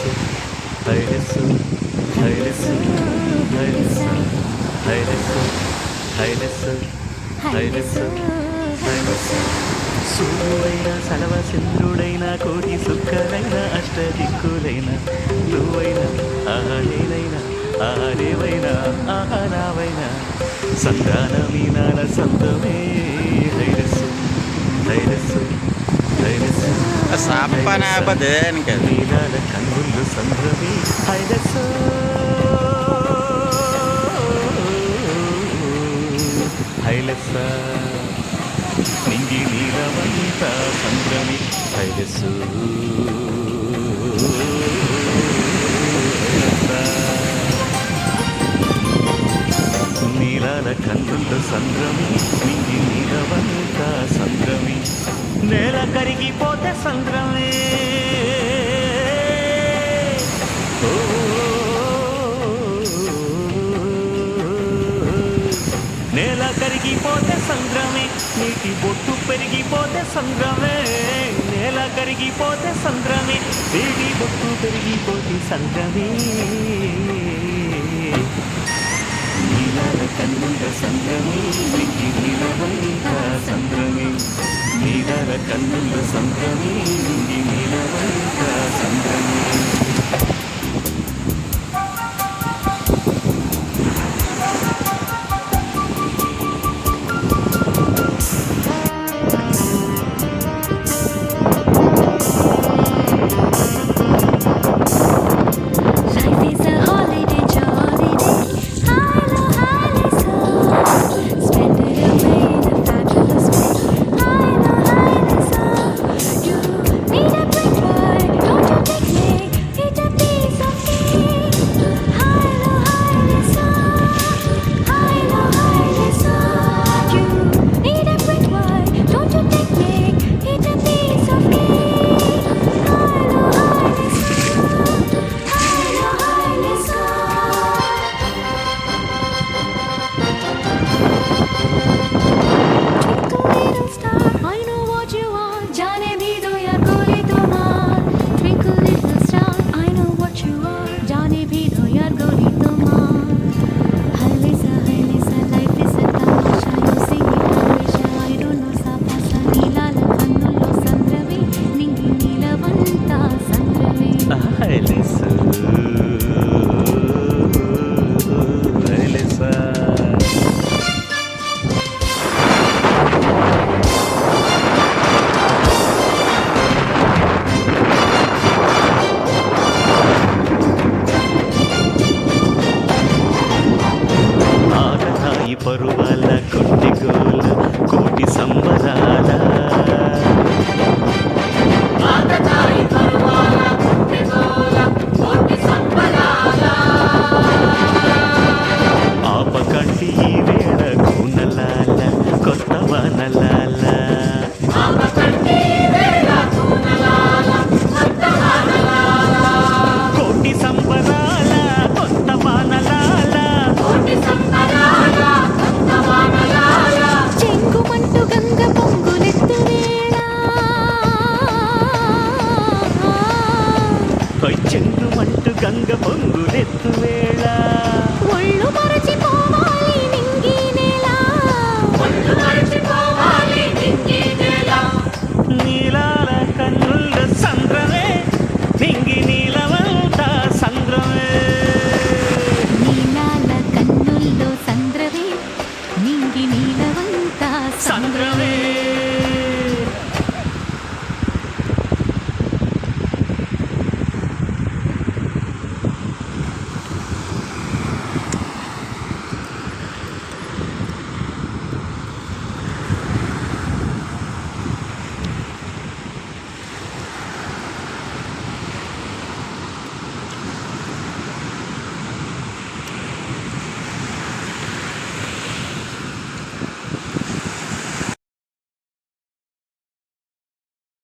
హైలెస్సు హైలెస్సు హైలెస్సు హైలెస్సు హైలెస్సు హైలెస్సు హైలెస్సు హైలెస్సు సూర్యుడైన సలవ చంద్రుడైన కోటి సుక్కలైన అష్టదిక్కులైన నువ్వైనా ఆహనేనైనా ఆహనేవైనా ఆహనావైనా సంతాన మీనాల సంతమే హైలెస్సు హైలెస్సు హైలెస్సు Sampan apa den kan? నీలాల కన్నులు సంద్రమే హైలెస్సు హైలెస్స నింగి నీలవంత సంద్రమి హైలెస్సు నీలాల కన్నుల సంద్రమి నింగి నీలవంత సంద్రమి నేల కరిగిపోతే సంద్రమే ఓ నేల కరిగిపోతే సంద్రమే నీటి బొట్టు పెరిగిపోతే సంద్రమే నేల కరిగిపోతే సంద్రమే నీటి బొట్టు పెరిగిపోతే సంద్రమే నీలాల కన్నుల సంద్రమే నీటి నీలవంత సంద్రమే నీలాల కన్నుల సంద్రమే నీటి నీలవంత సంద్రమే పరువాల కొట్టిగోల కోటి సంబరాల ఆపకంటి ఈ వేళ కూనలాల కొత్త వానలాల కోటి సంబరాల కొత్త వానలాల చెంగుమంటూ గంగ పొంగులెత్తు వేళ చెంగుమంటూ గంగ పొంగులెత్తు వేళ